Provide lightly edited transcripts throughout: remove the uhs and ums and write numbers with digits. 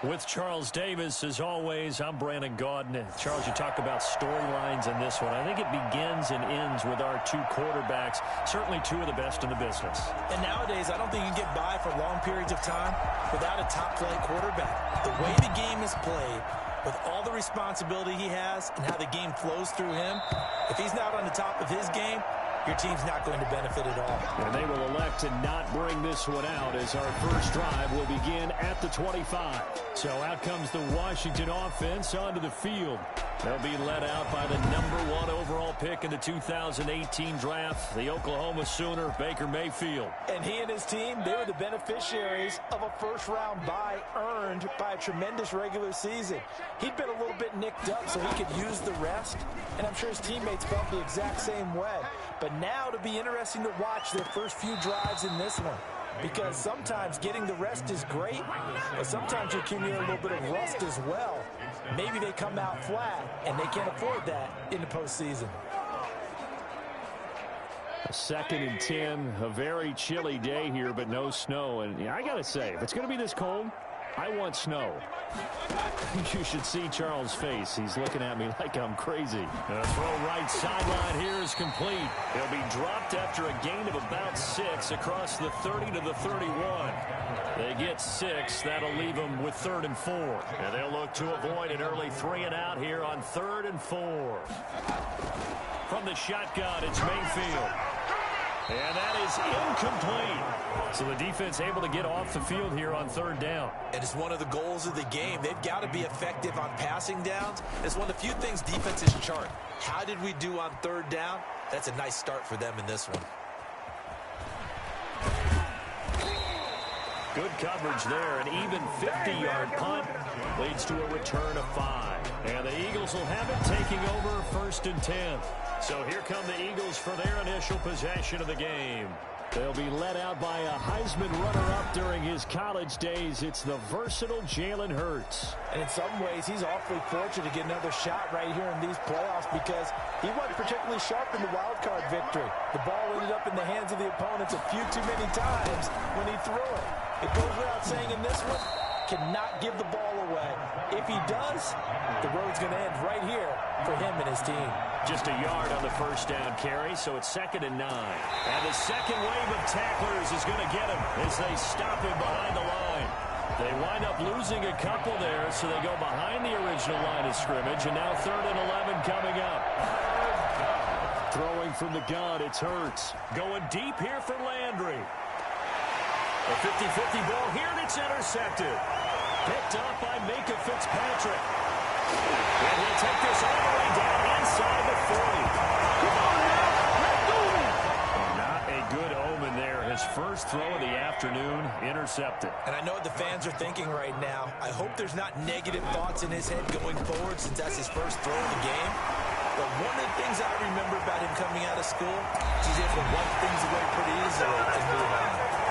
With Charles Davis, as always, I'm Brandon Gaudin. Charles, you talk about storylines in this one. I think it begins and ends with our two quarterbacks, certainly two of the best in the business. And nowadays, I don't think you can get by for long periods of time without a top-flight quarterback. The way the game is played, with all the responsibility he has and how the game flows through him, if he's not on the top of his game, your team's not going to benefit at all. And they will elect to not bring this one out as our first drive will begin at the 25. So out comes the Washington offense onto the field. They'll be led out by the #1 overall pick in the 2018 draft, the Oklahoma Sooner, Baker Mayfield. And he and his team, they were the beneficiaries of a first-round bye earned by a tremendous regular season. He'd been a little bit nicked up so he could use the rest, and I'm sure his teammates felt the exact same way. But now it'll be interesting to watch their first few drives in this one, because sometimes getting the rest is great, but sometimes you accumulate a little bit of rust as well. Maybe they come out flat, and they can't afford that in the postseason. A 2nd and 10, a very chilly day here, but no snow. And I got to say, if it's going to be this cold, I want snow. You should see Charles' face. He's looking at me like I'm crazy. The throw right sideline here is complete. He'll be dropped after a gain of about 6 across the 30 to the 31. They get 6. That'll leave them with 3rd and 4. And they'll look to avoid an early 3 and out here on 3rd and 4. From the shotgun, it's Mayfield. And that is incomplete. So the defense able to get off the field here on 3rd down. And it's one of the goals of the game. They've got to be effective on passing downs. It's one of the few things defenses chart. How did we do on 3rd down? That's a nice start for them in this one. Good coverage there. An even 50-yard punt leads to a return of 5. And the Eagles will have it, taking over 1st and 10. So here come the Eagles for their initial possession of the game. They'll be led out by a Heisman runner-up during his college days. It's the versatile Jalen Hurts. And in some ways, he's awfully fortunate to get another shot right here in these playoffs because he wasn't particularly sharp in the wild card victory. The ball ended up in the hands of the opponents a few too many times when he threw it. It goes without saying in this one, cannot give the ball away. If he does, the road's going to end right here for him and his team. Just a yard on the first down carry, so it's 2nd and 9. And the second wave of tacklers is going to get him as they stop him behind the line. They wind up losing a couple there, so they go behind the original line of scrimmage, and now 3rd and 11 coming up. Throwing from the gun, it's Hurts. Going deep here for Landry. A 50-50 ball here, and it's intercepted. Picked up by Minkah Fitzpatrick. And he'll take this all the way down inside the 40. Come on now, let's do it. Not a good omen there. His first throw of the afternoon intercepted. And I know what the fans are thinking right now. I hope there's not negative thoughts in his head going forward since that's his first throw of the game. But one of the things I remember about him coming out of school is he's able to wipe things away pretty easily and move on.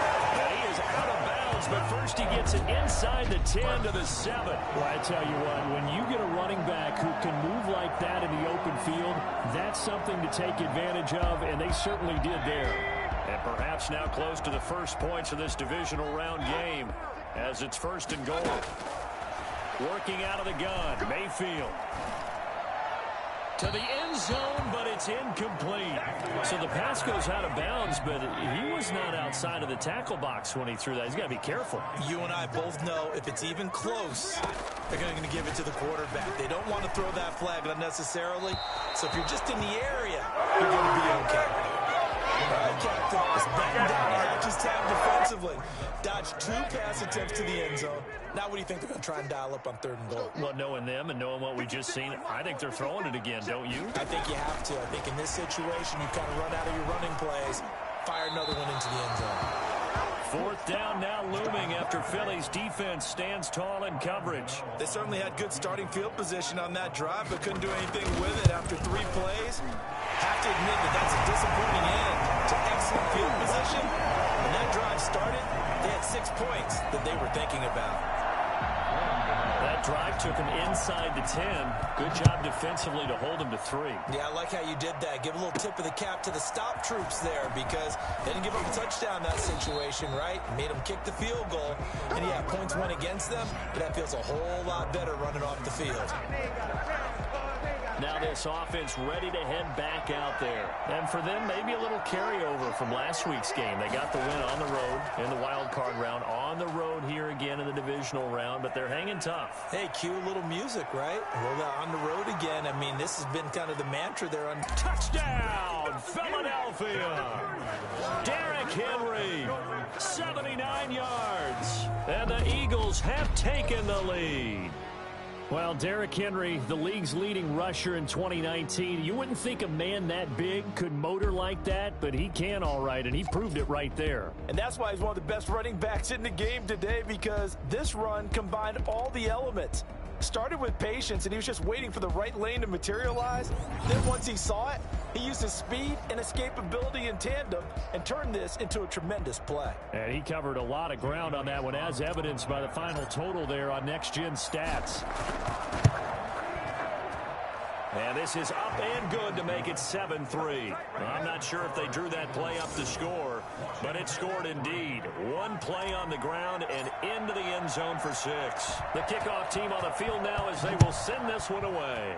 Out of bounds, but first he gets it inside the 10 to the 7. Well, I tell you what, when you get a running back who can move like that in the open field, that's something to take advantage of, and they certainly did there. And perhaps now close to the first points of this divisional round game as it's 1st and goal. Working out of the gun, Mayfield. To the end zone, but it's incomplete. So the pass goes out of bounds, but he was not outside of the tackle box when he threw that. He's got to be careful. You and I both know if it's even close, they're going to give it to the quarterback. They don't want to throw that flag unnecessarily. So if you're just in the area, you're going to be okay. All right, Captain, let's batten down the hatches time defensively. Dodged 2 pass attempts to the end zone. Now what do you think they're going to try and dial up on 3rd and goal? Well, knowing them and knowing what we just seen, I think they're throwing it again, don't you? I think you have to. I think in this situation, you kind of run out of your running plays, fire another one into the end zone. 4th down now looming after Philly's defense stands tall in coverage. They certainly had good starting field position on that drive, but couldn't do anything with it after 3 plays. Have to admit that that's a disappointing end to excellent field position. When that drive started, they had 6 points that they were thinking about. That drive took him inside the 10. Good job defensively to hold him to 3. Yeah, I like how you did that. Give a little tip of the cap to the stop troops there because they didn't give up a touchdown in that situation, right? Made them kick the field goal. And, yeah, points went against them, but that feels a whole lot better running off the field. Now this offense ready to head back out there. And for them, maybe a little carryover from last week's game. They got the win on the road in the wild card round. On the road here again in the divisional round, but they're hanging tough. Hey, cue a little music, right? Well, on the road again. I mean, this has been kind of the mantra there on touchdown, Philadelphia. Derrick Henry, 79 yards. And the Eagles have taken the lead. Well, Derrick Henry, the league's leading rusher in 2019. You wouldn't think a man that big could motor like that, but he can all right, and he proved it right there. And that's why he's one of the best running backs in the game today, because this run combined all the elements. Started with patience, and he was just waiting for the right lane to materialize. Then once he saw it, he used his speed and escapability in tandem and turned this into a tremendous play. And he covered a lot of ground on that one, as evidenced by the final total there on Next Gen Stats. And this is up and good to make it 7-3. I'm not sure if they drew that play up to score, but it scored indeed. One play on the ground and into the end zone for 6. The kickoff team on the field now as they will send this one away.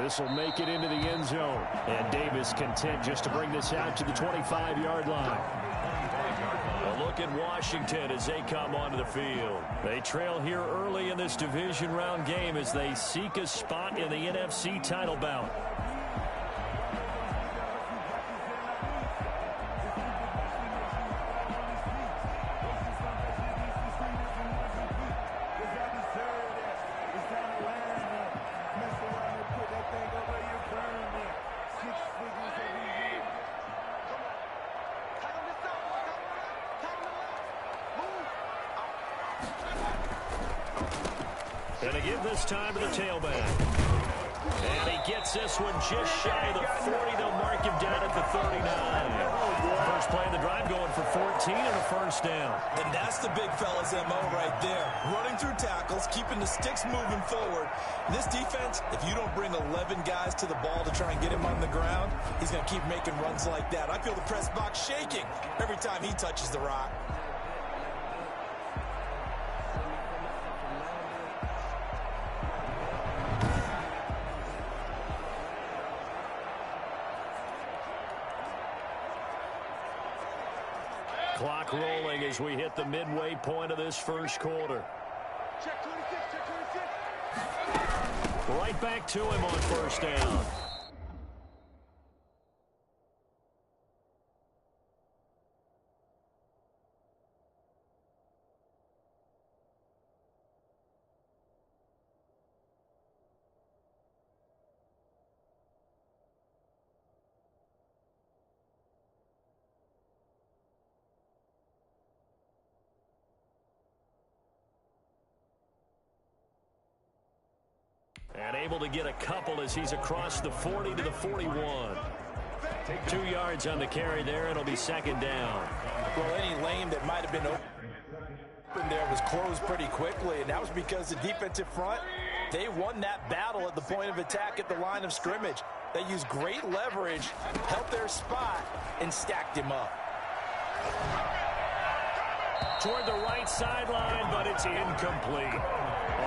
This will make it into the end zone. And Davis content just to bring this out to the 25-yard line. A look at Washington as they come onto the field. They trail here early in this division round game as they seek a spot in the NFC title bout. And to give this time to the tailback. And he gets this one just shy of the 40. They'll mark him down at the 39. First play of the drive going for 14 and a first down. And that's the big fella's MO right there. Running through tackles, keeping the sticks moving forward. This defense, if you don't bring 11 guys to the ball to try and get him on the ground, he's going to keep making runs like that. I feel the press box shaking every time he touches the rock. Clock rolling as we hit the midway point of this first quarter. Check 26, check 26. Right back to him on first down. And able to get a couple as he's across the 40 to the 41. 2 yards on the carry there. It'll be second down. Well, any lane that might have been open there was closed pretty quickly, and that was because the defensive front, they won that battle at the point of attack at the line of scrimmage. They used great leverage, held their spot, and stacked him up. Toward the right sideline, but it's incomplete.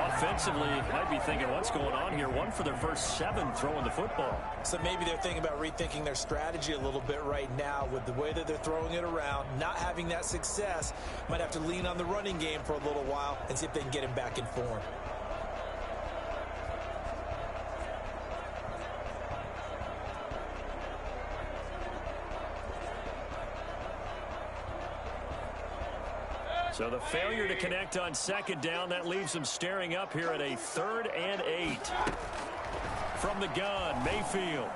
Offensively, might be thinking, what's going on here? One for their first 7 throwing the football. So maybe they're thinking about rethinking their strategy a little bit right now with the way that they're throwing it around, not having that success. Might have to lean on the running game for a little while and see if they can get him back in form. So the failure to connect on second down, that leaves them staring up here at a 3rd and 8. From the gun, Mayfield.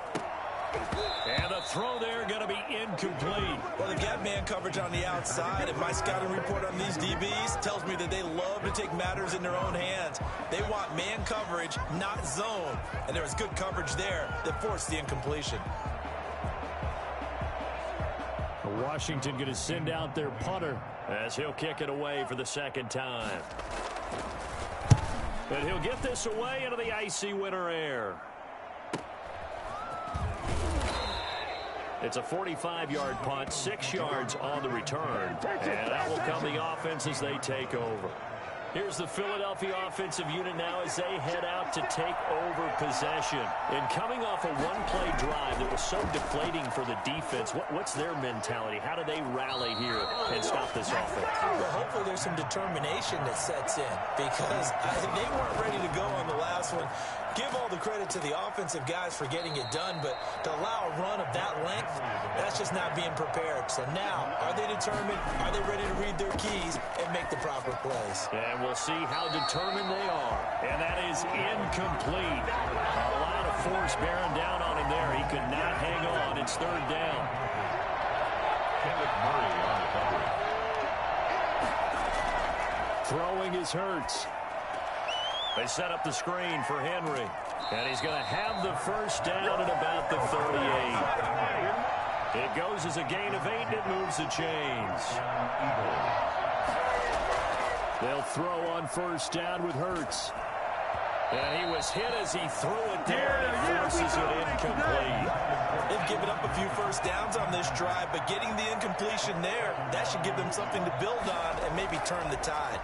And the throw there going to be incomplete. Well, they got man coverage on the outside, and my scouting report on these DBs tells me that they love to take matters in their own hands. They want man coverage, not zone. And there was good coverage there that forced the incompletion. Washington going to send out their punter. as he'll kick it away for the second time. And he'll get this away into the icy winter air. It's a 45-yard punt, 6 yards on the return. And that will come the offense as they take over. Here's the Philadelphia offensive unit now as they head out to take over possession. And coming off a one-play drive that was so deflating for the defense, what's their mentality? How do they rally here and stop this offense? Well, hopefully there's some determination that sets in because they weren't ready to go on the last one. Give all the credit to the offensive guys for getting it done, but to allow a run of that length, that's just not being prepared. So now, are they determined? Are they ready to read their keys and make the proper plays? And we'll see how determined they are. And that is incomplete. A lot of force bearing down on him there. He could not hang on. It's third down. Kenneth Murray on the cover. Throwing is Hurts. They set up the screen for Henry. And he's going to have the first down at about the 38. It goes as a gain of 8, and it moves the chains. They'll throw on first down with Hurts. And he was hit as he threw it there, and he forces it incomplete. They've given up a few first downs on this drive, but getting the incompletion there, that should give them something to build on and maybe turn the tide.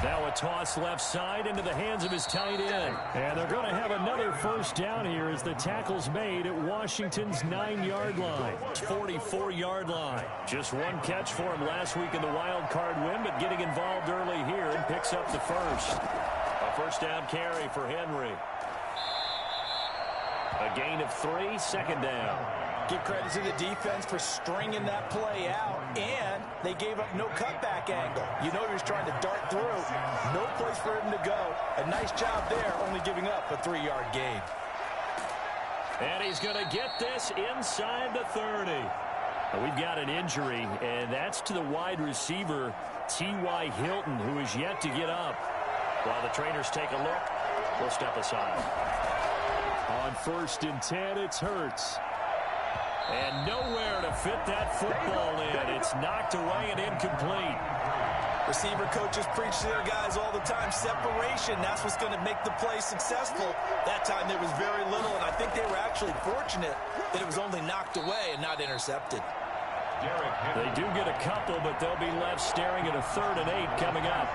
Now a toss left side into the hands of his tight end. And they're going to have another first down here as the tackle's made at Washington's 9-yard line. 44-yard line. Just one catch for him last week in the wild card win, but getting involved early here and picks up the first. A first down carry for Henry. A gain of 3, second down. Give credit to the defense for stringing that play out, and they gave up no cutback angle. You know he was trying to dart through. No place for him to go. A nice job there, only giving up a 3-yard gain. And he's going to get this inside the 30. We've got an injury, and that's to the wide receiver, T.Y. Hilton, who is yet to get up. While the trainers take a look, we'll step aside. On 1st and 10, it's Hurts. And nowhere to fit that football in. It's knocked away and incomplete. Receiver coaches preach to their guys all the time. Separation, that's what's going to make the play successful. That time there was very little, and I think they were actually fortunate that it was only knocked away and not intercepted. They do get a couple, but they'll be left staring at a 3rd and 8 coming up.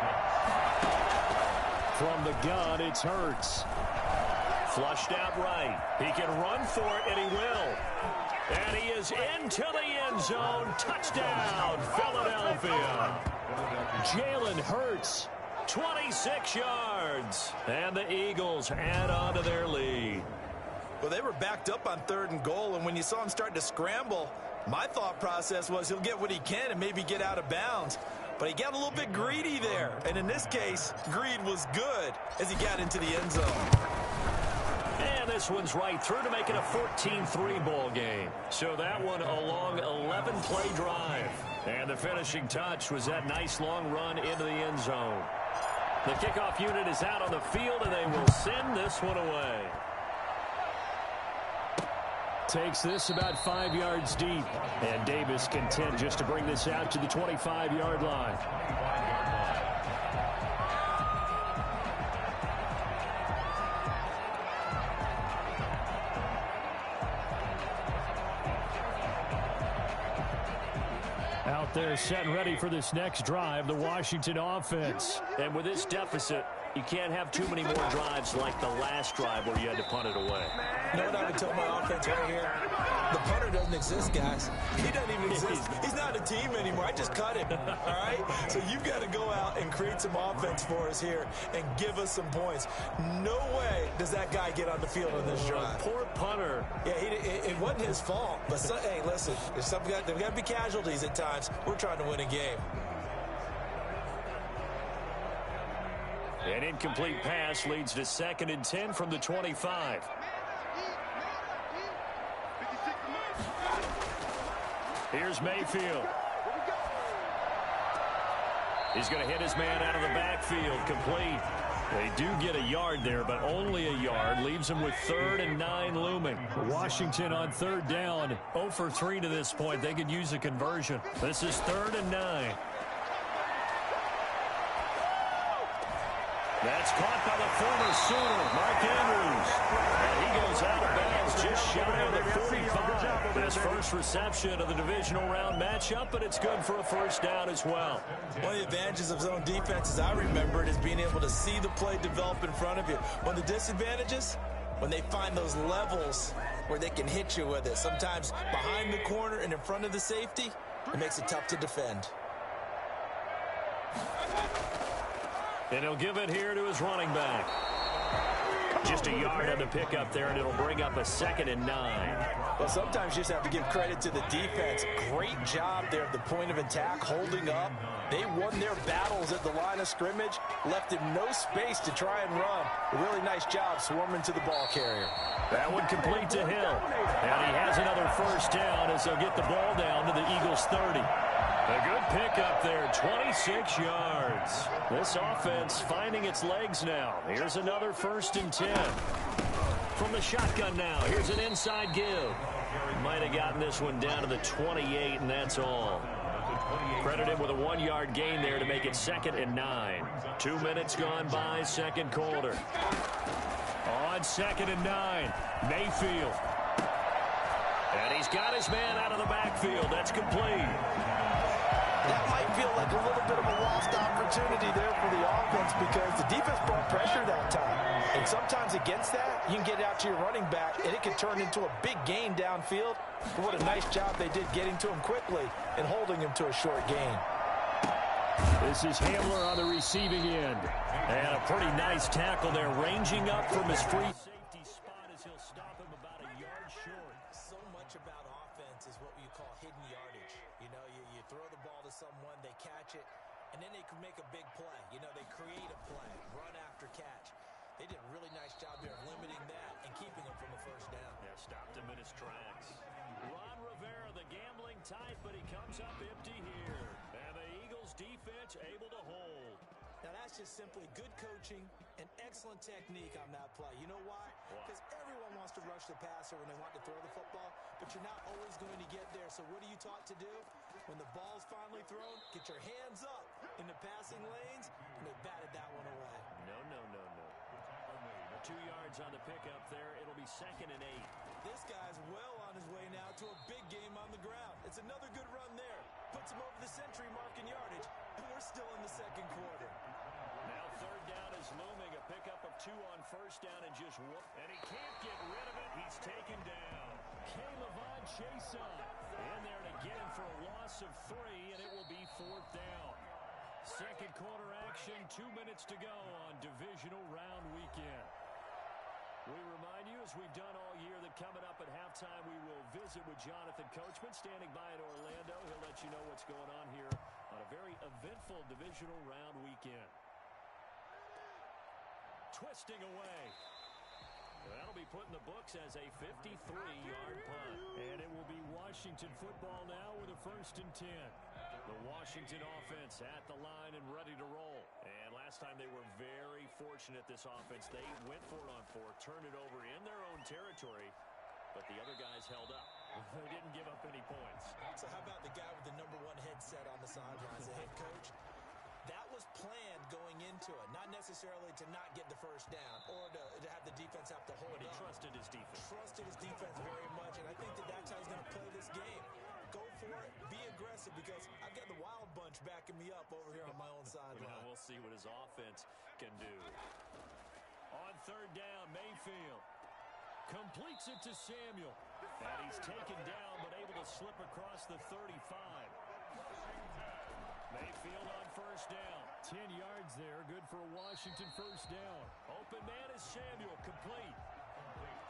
From the gun, it's Hurts. Flushed out right. He can run for it, and he will. And he is into the end zone. Touchdown, Philadelphia. Jalen Hurts, 26 yards. And the Eagles add on to their lead. Well, they were backed up on 3rd and goal, and when you saw him starting to scramble, my thought process was he'll get what he can and maybe get out of bounds. But he got a little bit greedy there. And in this case, greed was good as he got into the end zone. And this one's right through to make it a 14-3 ball game. So that one a long 11-play drive. And the finishing touch was that nice long run into the end zone. The kickoff unit is out on the field, and they will send this one away. Takes this about 5 yards deep. And Davis content just to bring this out to the 25-yard line. Out there set and ready for this next drive, the Washington offense. And with this deficit, you can't have too many more drives like the last drive where you had to punt it away. You know what I would tell my offense right here? The punter doesn't exist, guys. He doesn't even exist. He's not a team anymore. I just cut him, all right? So you've got to go out and create some offense for us here and give us some points. No way does that guy get on the field on this drive. Poor punter. Yeah, it wasn't his fault. But, hey, listen, there's got to be casualties at times. We're trying to win a game. An incomplete pass leads to 2nd and 10 from the 25. Here's Mayfield. He's going to hit his man out of the backfield. Complete. They do get a yard there, but only a yard. Leaves them with 3rd and 9 looming. Washington on 3rd down. 0 for 3 to this point. They could use a conversion. This is 3rd and 9. That's caught by the former Sooner, Mark Andrews. And he goes out of bounds just shy of the 45. His first reception of the divisional round matchup, but it's good for a first down as well. One of the advantages of zone defense, as I remember it, is being able to see the play develop in front of you. One of the disadvantages, when they find those levels where they can hit you with it. Sometimes behind the corner and in front of the safety, it makes it tough to defend. And he'll give it here to his running back. Just a yard on the pickup there, and it'll bring up a 2nd and 9. Well, sometimes you just have to give credit to the defense. Great job there at the point of attack, holding up. They won their battles at the line of scrimmage, left him no space to try and run. A really nice job swarming to the ball carrier. That one complete to Hill. And he has another first down as they'll get the ball down to the Eagles' 30. A good pickup there, 26 yards. This offense finding its legs now. Here's another 1st and 10. From the shotgun now, here's an inside give. Might have gotten this one down to the 28, and that's all. Credited with a 1-yard gain there to make it 2nd and 9. 2 minutes gone by, second quarter. On 2nd and 9, Mayfield. And he's got his man out of the backfield. That's complete. That might feel like a little bit of a lost opportunity there for the offense because the defense brought pressure that time. And sometimes against that, you can get out to your running back, and it can turn into a big gain downfield. But what a nice job they did getting to him quickly and holding him to a short gain. This is Hamler on the receiving end. And a pretty nice tackle there, ranging up from his free safety spot as he'll stop him about a yard short. So much about offense is what you call hidden yardage. You know, you throw the ball to someone, they catch it, and then they can make a big play. You know, they create a play, run after catch. They did a really nice job there of limiting that and keeping him from a first down. Yeah, stopped him in his tracks. Ron Rivera, the gambling type, but he comes up empty here. And the Eagles defense able to hold. Now, that's just simply good coaching and excellent technique on that play. You know why? Because everyone wants to rush the passer when they want to throw the football, but you're not always going to get there. So what are you taught to do? When the ball's finally thrown, get your hands up in the passing lanes, and they batted that one away. No. 2 yards on the pickup there. It'll be 2nd and 8. This guy's well on his way now to a big game on the ground. It's another good run there. Puts him over the century mark in yardage, and we're still in the second quarter. Now 3rd down is looming. A pickup of 2 on 1st down and just 1. And he can't get rid of it. He's taken down. K'Lavon Chaisson in there to get him for a loss of 3, and it will be 4th down. Second quarter action, 2 minutes to go on divisional round weekend. We remind you, as we've done all year, that coming up at halftime, we will visit with Jonathan Coachman, standing by in Orlando. He'll let you know what's going on here on a very eventful divisional round weekend. Twisting away. That'll be put in the books as a 53-yard punt. And it will be Washington football now with a 1st and 10. The Washington offense at the line and ready to roll. And last time they were very fortunate, this offense. They went for it on 4, turned it over in their own territory, but the other guys held up. They didn't give up any points. So how about the guy with the #1 headset on the sidelines, the head coach? That was planned going into it, not necessarily to not get the first down or to have the defense have to hold But he up. trusted his defense. Trusted his defense very much, and I think that's how he's going to play this game. Go for it, be aggressive, because I've got the Wild Bunch backing me up over here on my own sideline. We'll see what his offense can do. On 3rd down, Mayfield completes it to Samuel. And he's taken down, but able to slip across the 35. Mayfield on 1st down. 10 yards there. Good for a Washington 1st down. Open man is Samuel. Complete.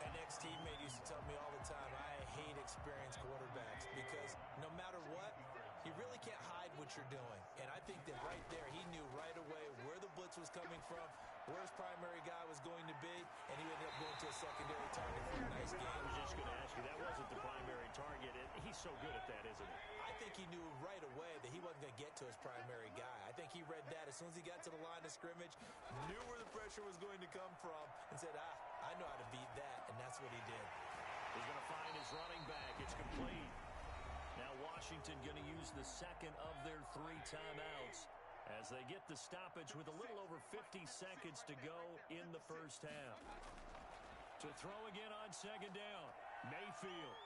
An ex-teammate used to tell me all the time, I hate experienced quarterbacks because no matter what, you really can't hide what you're doing. And I think that right there, he knew right away where the blitz was coming from, where his primary guy was going to be, and he ended up going to a secondary target for a nice game. I was just going to ask you, that wasn't the primary target. He's so good at that, isn't he? I think he knew right away that he wasn't going to get to his primary guy. I think he he read that. As soon as he got to the line of scrimmage, knew where the pressure was going to come from and said, I know how to beat that, and that's what he did. He's going to find his running back. It's complete. Now Washington going to use the second of their 3 timeouts as they get the stoppage with a little over 50 seconds to go in the first half. To throw again on second down, Mayfield.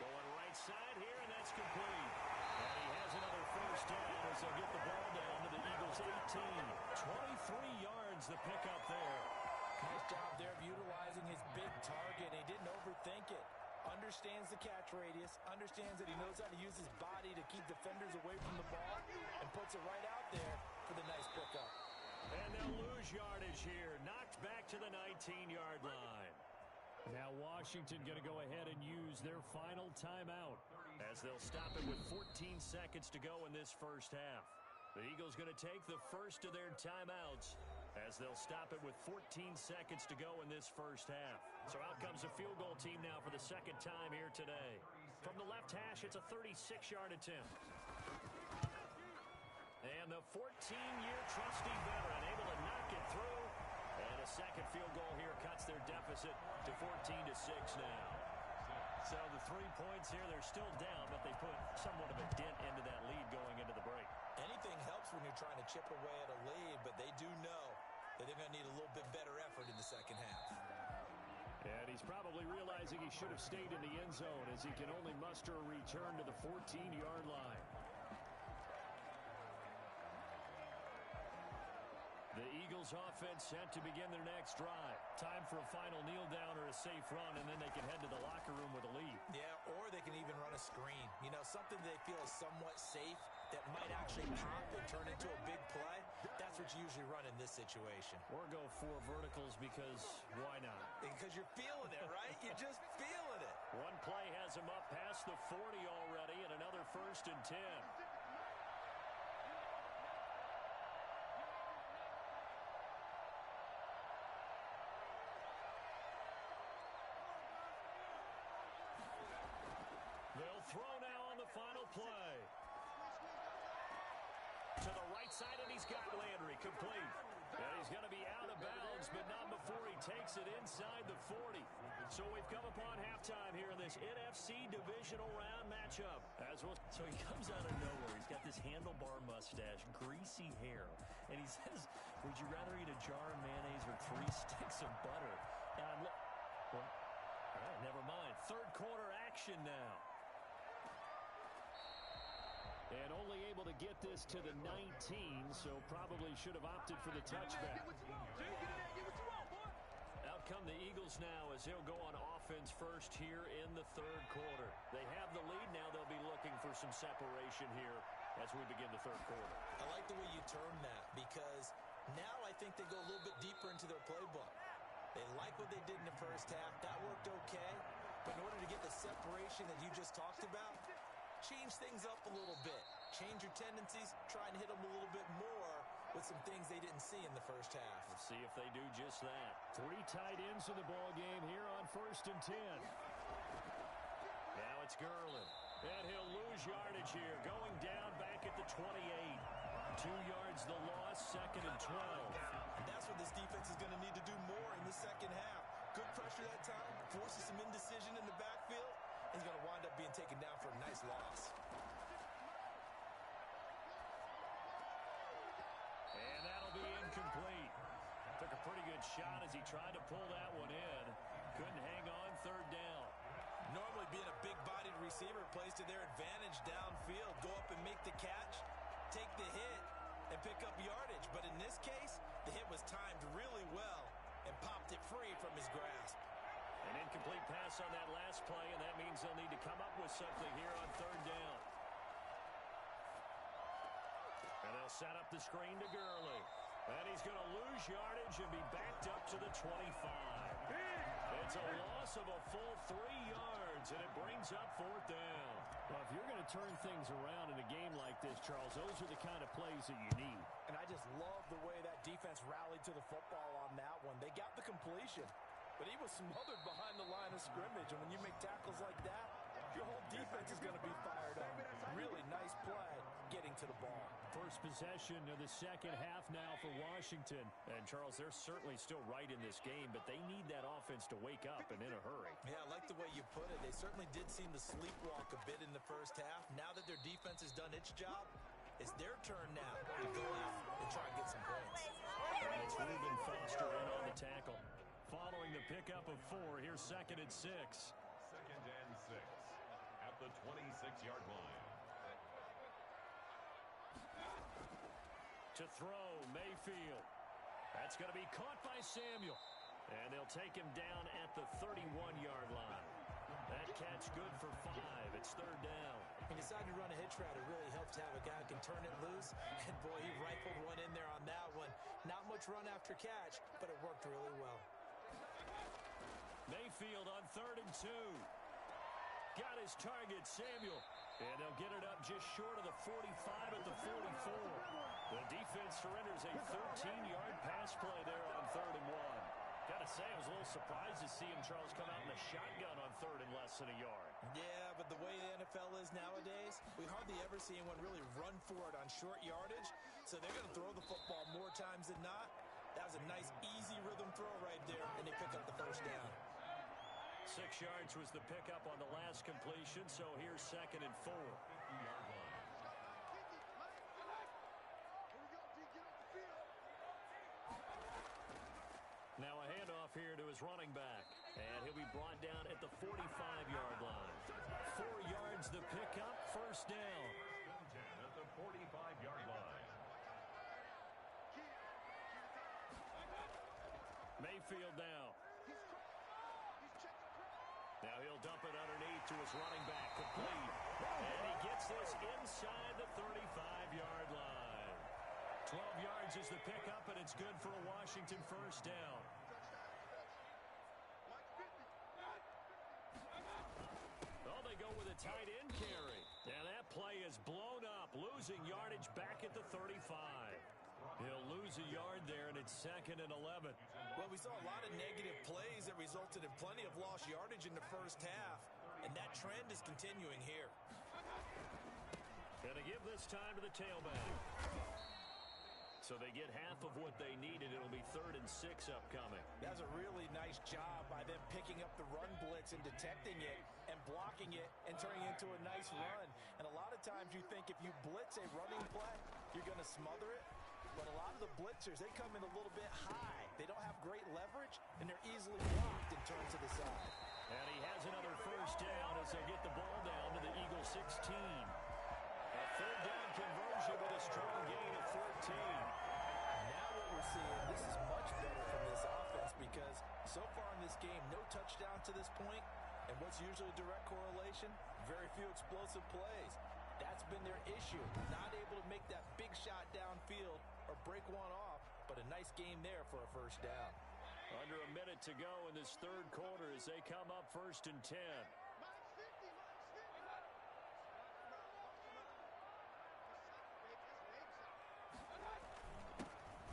Going right side here, and that's complete. And he has another first down as they'll get the ball down to the Eagles' 18. 23 yards the pickup there. Nice job there of utilizing his big target. He didn't overthink it. Understands the catch radius, understands that he knows how to use his body to keep defenders away from the ball, and puts it right out there for the nice pickup. And they'll lose yardage here. Knocked back to the 19-yard line. Now Washington going to go ahead and use their final timeout as they'll stop it with 14 seconds to go in this first half. The Eagles going to take the first of their timeouts as they'll stop it with 14 seconds to go in this first half. So out comes the field goal team now for the second time here today. From the left hash, it's a 36-yard attempt. And the 14-year trusty veteran able to knock it through. And a second field goal here cuts their deficit to 14-6 now. So the 3 points here, they're still down, but they put somewhat of a dent into that lead going into the break. Anything helps when you're trying to chip away at a lead, but they do know that they're going to need a little bit better effort in the second half. And he's probably realizing he should have stayed in the end zone as he can only muster a return to the 14-yard line. The Eagles offense set to begin their next drive. Time for a final kneel down or a safe run, and then they can head to the locker room with a lead. Yeah, or they can even run a screen. You know, something they feel is somewhat safe that might actually pop and turn into a big play. That's what you usually run in this situation. Or go 4 verticals because why not? Because you're feeling it, right? You're just feeling it. One play has him up past the 40 already, and another 1st and 10. They'll throw now on the final play. To the right side, and he's got Landry complete. And he's going to be out of bounds, but not before he takes it inside the 40. So we've come upon halftime here in this NFC divisional round matchup. So he comes out of nowhere. He's got this handlebar mustache, greasy hair. And he says, would you rather eat a jar of mayonnaise or 3 sticks of butter? And I'm like, well, all right, never mind. Third quarter action now. And only able to get this to the 19, so probably should have opted for the touchback. Out come the Eagles now as they'll go on offense first here in the third quarter. They have the lead now. They'll be looking for some separation here as we begin the third quarter. I like the way you term that because now I think they go a little bit deeper into their playbook. They like what they did in the first half. That worked okay. But in order to get the separation that you just talked about, change things up a little bit. Change your tendencies. Try and hit them a little bit more with some things they didn't see in the first half. We'll see if they do just that. 3 tight ends in the ball game here on 1st and 10. Now it's Gurley. And he'll lose yardage here. Going down back at the 28. 2 yards the loss, 2nd and 12. And that's what this defense is going to need to do more in the second half. Good pressure that time. Forces some indecision in the backfield. He's going to wind up being taken down for a nice loss. And that'll be incomplete. Took a pretty good shot as he tried to pull that one in. Couldn't hang on, 3rd down. Normally being a big-bodied receiver plays to their advantage downfield. Go up and make the catch, take the hit, and pick up yardage. But in this case, the hit was timed really well and popped it free from his grasp. An incomplete pass on that last play, and that means they'll need to come up with something here on 3rd down. And they'll set up the screen to Gurley. And he's going to lose yardage and be backed up to the 25. It's a loss of a full 3 yards, and it brings up 4th down. Well, if you're going to turn things around in a game like this, Charles, those are the kind of plays that you need. And I just love the way that defense rallied to the football on that one. They got the completion, but he was smothered behind the line of scrimmage. And when you make tackles like that, Your whole defense is going to be fired up. Really nice play getting to the ball. First possession of the second half now for Washington. And, Charles, they're certainly still right in this game, but they need that offense to wake up and in a hurry. Yeah, I like the way you put it. They certainly did seem to sleepwalk a bit in the first half. Now that their defense has done its job, it's their turn now to go out and try and get some points. And it's Reuben Foster in on the tackle. Following the pickup of 4, here's 2nd and 6. 2nd and 6 at the 26-yard line. To throw, Mayfield. That's going to be caught by Samuel. And they'll take him down at the 31-yard line. That catch good for 5. It's 3rd down. He decided to run a hitch route. It really helps to have a guy who can turn it loose. And, boy, he rifled one in there on that one. Not much run after catch, but it worked really well. Mayfield on 3rd and 2. Got his target, Samuel. And they'll get it up just short of the 45 at the 44. The defense surrenders a 13-yard pass play there on 3rd and 1. Got to say, I was a little surprised to see him, Charles, come out in the shotgun on 3rd and less than a yard. Yeah, but the way the NFL is nowadays, we hardly ever see anyone really run for it on short yardage. So they're going to throw the football more times than not. That was a nice, easy rhythm throw right there, and they pick up the first down. 6 yards was the pickup on the last completion, so here's 2nd and 4. Now a handoff here to his running back, and he'll be brought down at the 45-yard line. 4 yards the pickup, 1st down. 10 at the 45-yard line. Mayfield now. Now he'll dump it underneath to his running back, complete. And he gets this inside the 35-yard line. 12 yards is the pickup, and it's good for a Washington 1st down. Oh, they go with a tight end carry. And that play is blown up, losing yardage back at the 35. He'll lose a yard there, and it's 2nd and 11. Well, we saw a lot of negative plays that resulted in plenty of lost yardage in the first half, and that trend is continuing here. Gonna give this time to the tailback. So they get half of what they needed. It'll be 3rd and 6 upcoming. That's a really nice job by them picking up the run blitz and detecting it and blocking it and turning it into a nice run. And a lot of times you think if you blitz a running play, you're going to smother it. But a lot of the blitzers, they come in a little bit high. They don't have great leverage, and they're easily blocked and turned to the side. And he has another 1st down as they get the ball down to the Eagles 16. A 3rd down conversion with a strong gain of 14. Now what we're seeing, this is much better from this offense because so far in this game, no touchdown to this point, and what's usually a direct correlation? Very few explosive plays. That's been their issue, not able to make that big shot downfield or break one off, but a nice game there for a 1st down. Under a minute to go in this 3rd quarter as they come up 1st and 10.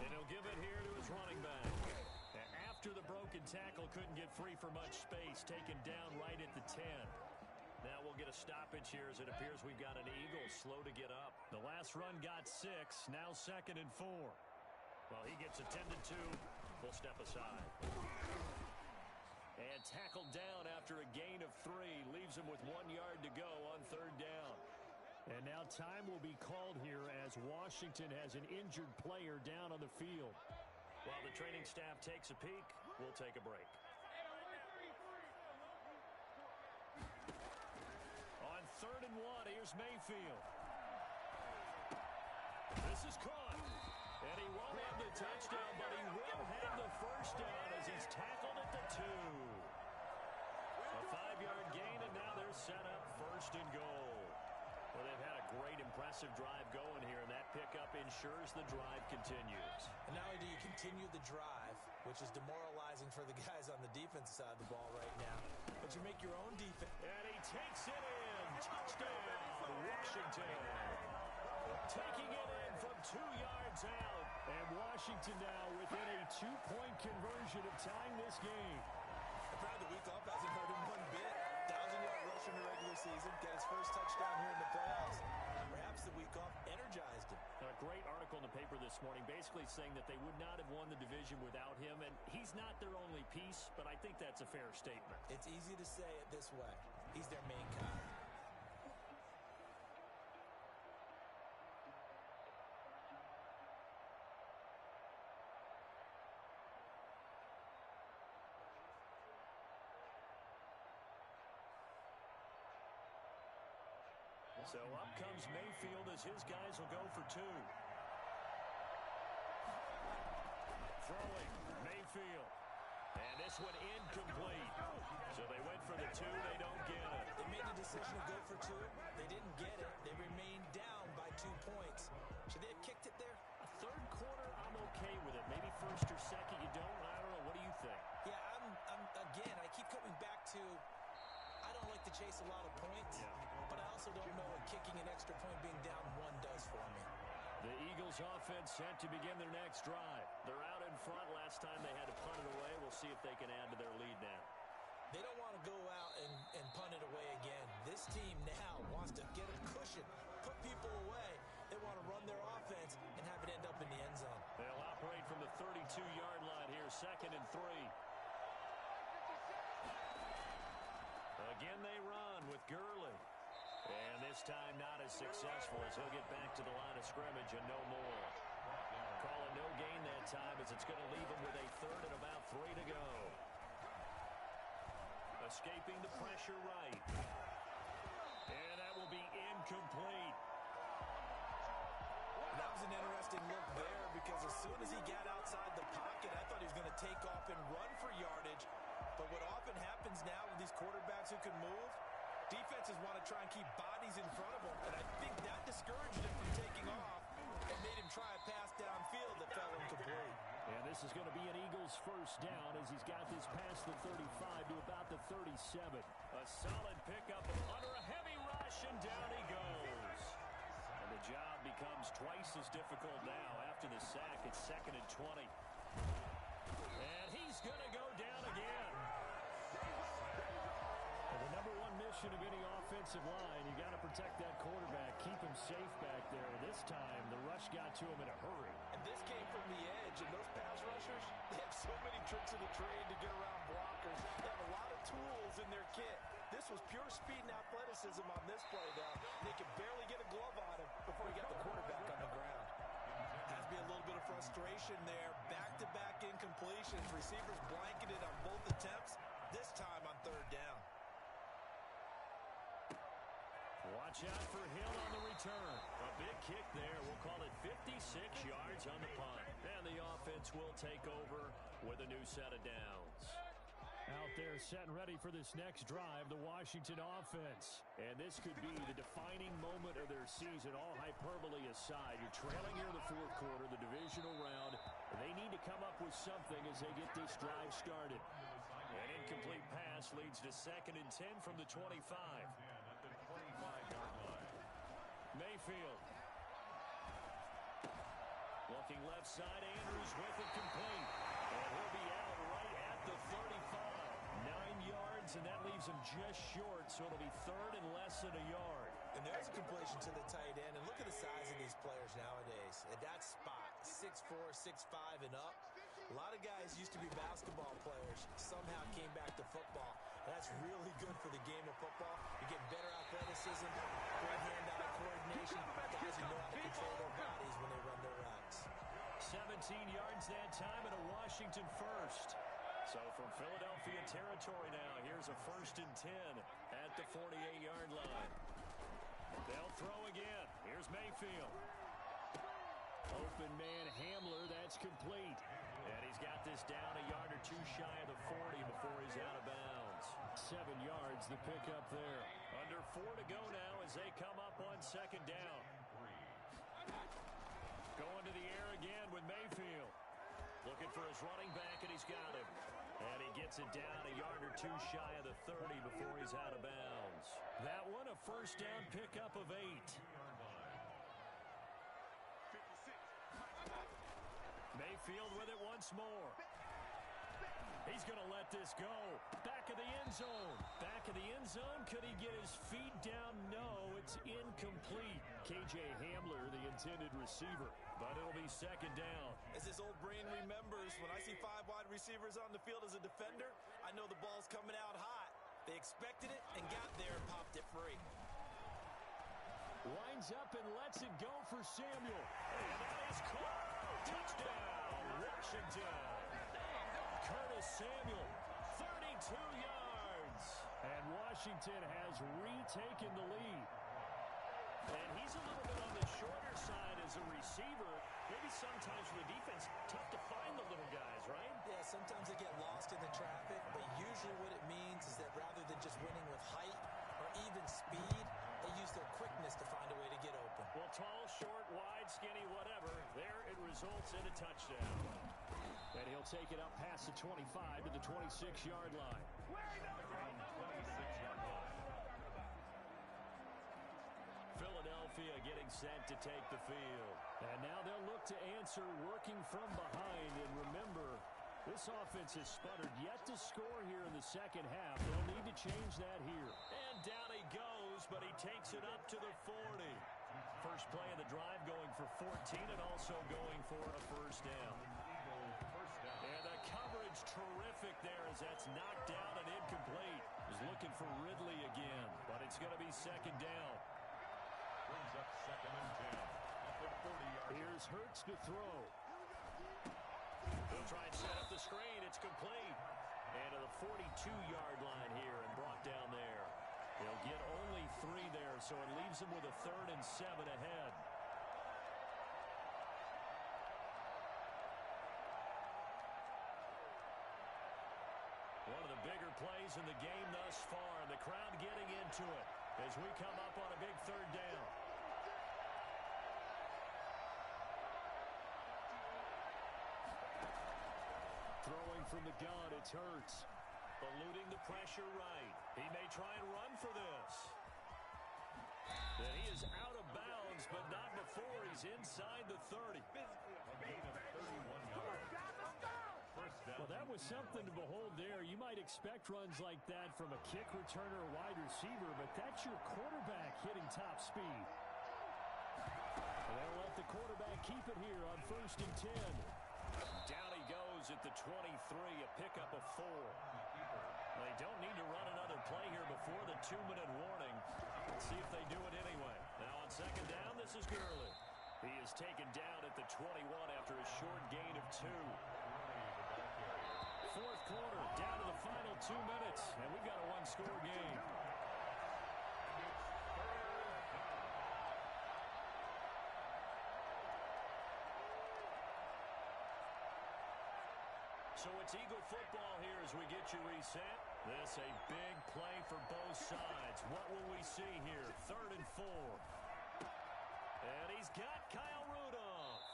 And he'll give it here to his running back. After the broken tackle, couldn't get free for much space, taken down right at the 10. Now we'll get a stoppage here as it appears we've got an Eagle slow to get up. The last run got 6, now 2nd and 4. Well, he gets attended to. We'll step aside. And tackled down after a gain of 3. Leaves him with 1 yard to go on 3rd down. And now time will be called here as Washington has an injured player down on the field. While the training staff takes a peek, we'll take a break. On 3rd and 1, here's Mayfield. This is caught. And he won't have the touchdown, but he will have the 1st down as he's tackled at the 2. A 5-yard gain, and now they're set up 1st and goal. Well, they've had a great, impressive drive going here, and that pickup ensures the drive continues. And not only do you continue the drive, which is demoralizing for the guys on the defensive side of the ball right now, but you make your own defense. And he takes it in. Touchdown, Washington. Taking it in from 2 yards out. And Washington now within a 2-point conversion of tying this game. The crowd the week off hasn't hurt him one bit. 1,000-yard rush rusher in the regular season, get his first touchdown here in the playoffs. Perhaps the week off energized him. A great article in the paper this morning basically saying that they would not have won the division without him, and he's not their only piece, but I think that's a fair statement. It's easy to say it this way. He's their main guy. So up comes Mayfield as his guys will go for two. Throwing, Mayfield. And this one incomplete. So they went for the two, they don't get it. They made the decision to go for two. They didn't get it. They remained down by 2 points. Should they have kicked it there? A third quarter, I'm okay with it. Maybe first or second, you don't. I don't know. What do you think? Yeah, again, I keep coming back to I don't like to chase a lot of points, but I also don't know what kicking an extra point being down 1 does for me. The Eagles offense set to begin their next drive. They're out in front. Last time they had to punt it away. We'll see if they can add to their lead now. They don't want to go out and punt it away again. This team now wants to get a cushion, put people away. They want to run their offense and have it end up in the end zone. They'll operate from the 32-yard line here, 2nd and 3. Again, they run with Gurley. And this time not as successful as he'll get back to the line of scrimmage and no more. Call it no gain that time as it's going to leave him with a 3rd and about 3 to go. Escaping the pressure right. And that will be incomplete. That was an interesting look there because as soon as he got outside the pocket, I thought he was going to take off and run for yardage. But what often happens now with these quarterbacks who can move, defenses want to try and keep bodies in front of them. And I think that discouraged him from taking off and made him try a pass downfield that fell incomplete. And this is going to be an Eagles first down as he's got this past the 35 to about the 37. A solid pickup under a heavy rush, and down he goes. And the job becomes twice as difficult now after the sack. It's 2nd and 20. And he's going to go down again. Well, the number one mission of any offensive line, you got to protect that quarterback, keep him safe back there. This time, the rush got to him in a hurry. And this came from the edge, and those pass rushers, they have so many tricks of the trade to get around blockers. They have a lot of tools in their kit. This was pure speed and athleticism on this play down. They could barely get a glove on him before he got the quarterback on the ground. Has to be a little bit of frustration there. Back-to-back incompletions. Receivers blanketed on both attempts, this time on 3rd down. Watch out for Hill on the return. A big kick there. We'll call it 56 yards on the punt. And the offense will take over with a new set of downs. Out there set and ready for this next drive, the Washington offense. And this could be the defining moment of their season, all hyperbole aside. You're trailing here in the 4th quarter, the divisional round. They need to come up with something as they get this drive started. An incomplete pass leads to 2nd and 10 from the 25. Mayfield. Looking left side, Andrews with it complete. And he'll be out right at the 35. 9 yards, and that leaves him just short, so it'll be 3rd and less than a yard. And there's a completion to the tight end. And look at the size of these players nowadays. At that spot, 6'4", 6'5", and up. A lot of guys used to be basketball players, somehow came back to football. And that's really good for the game of football. You get better athleticism, great hand-eye coordination. Guys who know how to control their bodies when they run their routes. 17 yards that time and a Washington first. So from Philadelphia territory now, here's a 1st and 10 at the 48-yard line. They'll throw again. Here's Mayfield. Open man Hamler, that's complete. And he's got this down a yard or two shy of the 40 before he's out of bounds. 7 yards, the pickup there. Under 4 to go now as they come up on 2nd down. Going to the air again with Mayfield. Looking for his running back, and he's got him. And he gets it down a yard or two shy of the 30 before he's out of bounds. That one, a 1st down pickup of 8. Mayfield with it once more. He He's going to let this go. Back of the end zone. Back of the end zone. Could he get his feet down? No, it's incomplete. K.J. Hamler, the intended receiver. But it'll be second down. As his old brain remembers, when I see 5 wide receivers on the field as a defender, I know the ball's coming out hot. They expected it and got there and popped it free. Winds up and lets it go for Samuel. And that is caught. Touchdown, Washington. Curtis Samuel, 32 yards. And Washington has retaken the lead. And he's a little bit on the shorter side as a receiver. Maybe sometimes for the defense, tough to find the little guys, right? Yeah, sometimes they get lost in the traffic, but usually what it means is that rather than just winning with height or even speed, they use their quickness to find a way to get open. Well, tall, short, wide, skinny, whatever, there it results in a touchdown. And he'll take it up past the 25 to the 26-yard line. 26-yard line. Philadelphia getting set to take the field. And now they'll look to answer working from behind. And remember, this offense has sputtered yet to score here in the second half. They'll need to change that here. And down he goes, but he takes it up to the 40. First play of the drive going for 14 and also going for a first down. And the coverage terrific there as that's knocked down and incomplete. He's looking for Ridley again, but it's going to be second down. Brings up second and 10 at the 40-yard line. Here's Hurts to throw. He'll try and set up the screen. It's complete. And to the 42-yard line here and brought down there. He'll get only 3 there, so it leaves him with a 3rd and 7 ahead. One of the bigger plays in the game thus far, and the crowd getting into it as we come up on a big 3rd down. Throwing from the gun, it's Hurts. Eluding the pressure right. He may try and run for this. And he is out of bounds, but not before he's inside the 30. A gain of 31 yards. First down. Well, that was something to behold there. You might expect runs like that from a kick returner or wide receiver, but that's your quarterback hitting top speed. And they'll let the quarterback keep it here on 1st and 10. Down he goes at the 23, a pickup of 4. They don't need to run another play here before the 2-minute warning. Let's see if they do it anyway. Now on second down, this is Gurley. He is taken down at the 21 after a short gain of 2. 4th quarter, down to the final 2 minutes, and we've got a 1-score game. So it's Eagle football here as we get you reset. This a big play for both sides. What will we see here? 3rd and 4. And he's got Kyle Rudolph.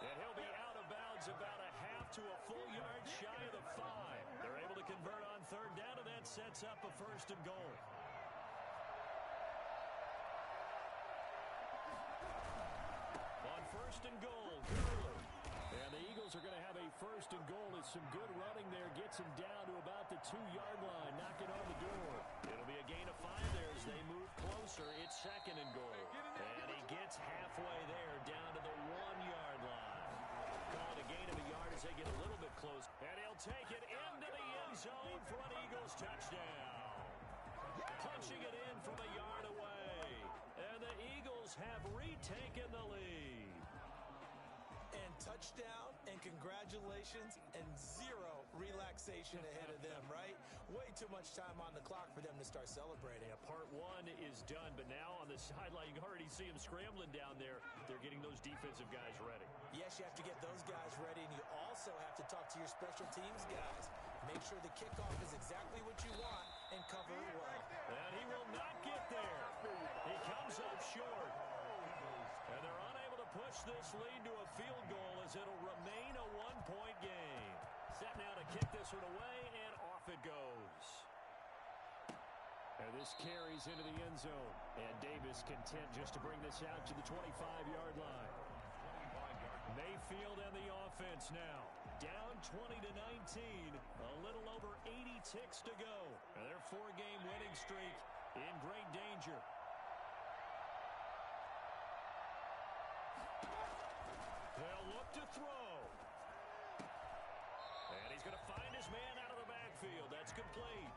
And he'll be out of bounds about a half to a full yard shy of the 5. They're able to convert on 3rd down, and that sets up a 1st and goal. On 1st and goal, Gurley. And the Eagles are going to have a 1st and goal as some good running there gets him down to about the 2-yard line, knocking on the door. It'll be a gain of 5 there as they move closer. It's 2nd and goal. And he gets halfway there down to the 1-yard line. Call it a gain of a yard as they get a little bit close. And he'll take it into the end zone for an Eagles touchdown. Punching it in from a yard away. And the Eagles have retaken the lead. And touchdown, and congratulations, and 0 relaxation ahead of them, right? Way too much time on the clock for them to start celebrating. Yeah, part 1 is done, but now on the sideline, you can already see them scrambling down there. They're getting those defensive guys ready. Yes, you have to get those guys ready, and you also have to talk to your special teams guys. Make sure the kickoff is exactly what you want and cover it well. And he will not get there. He comes up short. And they're unable to push this lead to a field goal as it'll remain a 1-point game. Set now to kick this one away, and off it goes. And this carries into the end zone. And Davis content just to bring this out to the 25-yard line. Mayfield and the offense now. Down 20-19. A little 6 to go. And their 4-game winning streak in great danger. They'll look to throw. And he's going to find his man out of the backfield. That's complete.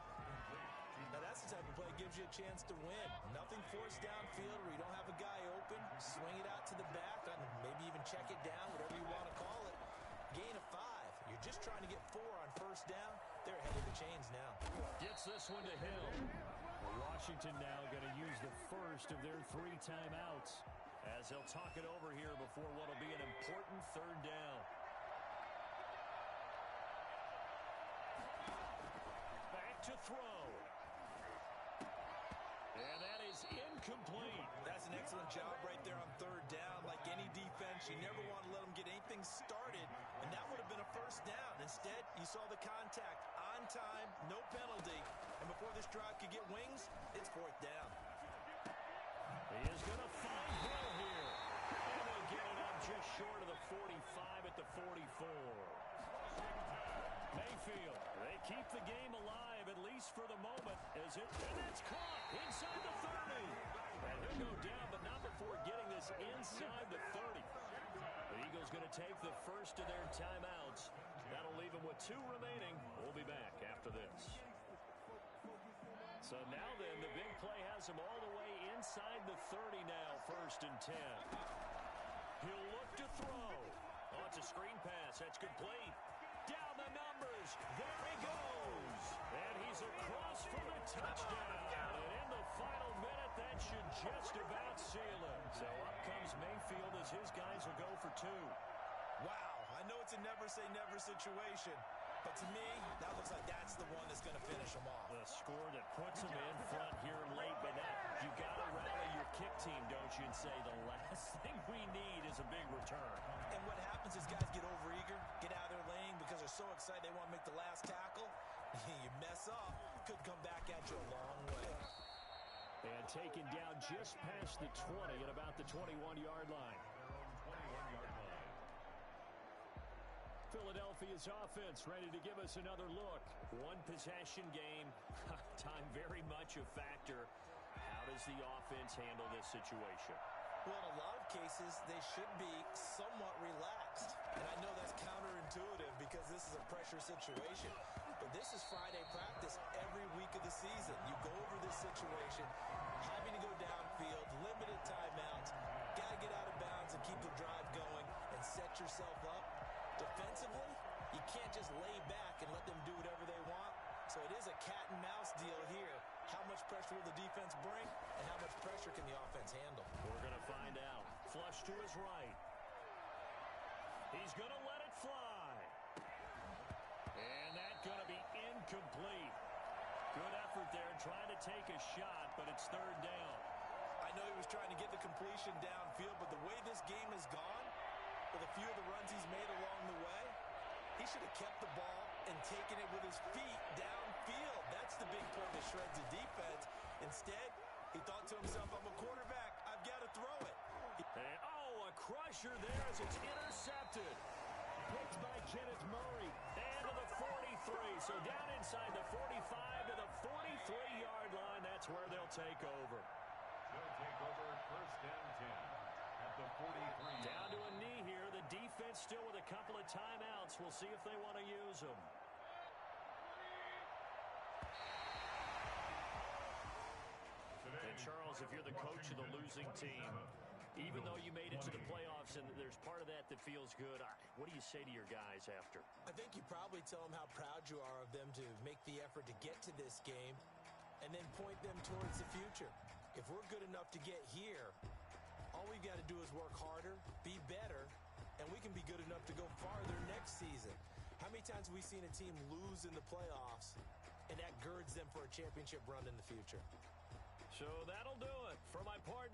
Now that's the type of play that gives you a chance to win. Nothing forced downfield where you don't have a guy open. Swing it out to the back, and maybe even check it down, whatever you want to call it. Gain of 5. You're just trying to get 4 on first down. They're ahead of the chains now. Gets this one to Hill. Washington now going to use the first of their 3 timeouts as they'll talk it over here before what will be an important 3rd down. Back to throw. And that is incomplete. That's an excellent job right there on 3rd down. Like any defense, you never want to let them get anything started, and that would have been a first down. Instead, you saw the contact on time, no penalty, and before this drive could get wings, it's 4th down. He is going to find Hill here. And they'll get it up just short of the 45 at the 44. Mayfield, they keep the game alive, at least for the moment, and it's caught inside the 30. And he'll go down, but not before getting this inside the 30. The Eagles going to take the first of their timeouts. That'll leave them with 2 remaining. We'll be back after this. So now then, the big play has him all the way inside the 30 now, 1st and 10. He'll look to throw. Oh, it's a screen pass. That's complete. Down the numbers. There he goes. And he's across for the touchdown. And in the final minute, that should just about seal it. So up comes Mayfield as his guys will go for 2. Wow, I know it's a never-say-never situation, but to me, that looks like that's the one that's going to finish them off. The score that puts them in front here late, but now you got to rally your kick team, don't you, and say the last thing we need is a big return. And what happens is guys get overeager, get out of their lane because they're so excited they want to make the last tackle. You mess up, could come back at you a long way. And taken down just past the 20 at about the 21-yard line. Philadelphia's offense ready to give us another look. 1-possession game. Time very much a factor. How does the offense handle this situation? Well, in a lot of cases, they should be somewhat relaxed. And I know that's counterintuitive because this is a pressure situation. But this is Friday practice every week of the season. You go over this situation, having to go downfield, limited timeouts, got to get out of bounds and keep the drive going and set yourself up. Defensively, you can't just lay back and let them do whatever they want. So it is a cat and mouse deal here. How much pressure will the defense bring, and how much pressure can the offense handle? We're going to find out. Flush to his right. He's going to let it fly. And that's going to be incomplete. Good effort there trying to take a shot, but it's 3rd down. I know he was trying to get the completion downfield, but the way this game has gone, with a few of the runs he's made along the way, he should have kept the ball and taken it with his feet downfield. That's the big play that shreds the defense. Instead, he thought to himself, I'm a quarterback. I've got to throw it. And, a crusher there as it's intercepted. Picked by Kenneth Murray. And to the 43. So down inside the 45 to the 43-yard line. That's where they'll take over. They'll take over 1st and 10. At the 43. Down to a knee here. The defense still with a couple of timeouts. We'll see if they want to use them. And Charles, if you're the coach of the losing team, even though you made it to the playoffs and there's part of that that feels good, what do you say to your guys after? I think you probably tell them how proud you are of them to make the effort to get to this game and then point them towards the future. If we're good enough to get here, all we've got to do is work harder, be better, and we can be good enough to go farther next season. How many times have we seen a team lose in the playoffs, and that girds them for a championship run in the future? So that'll do it for my partner.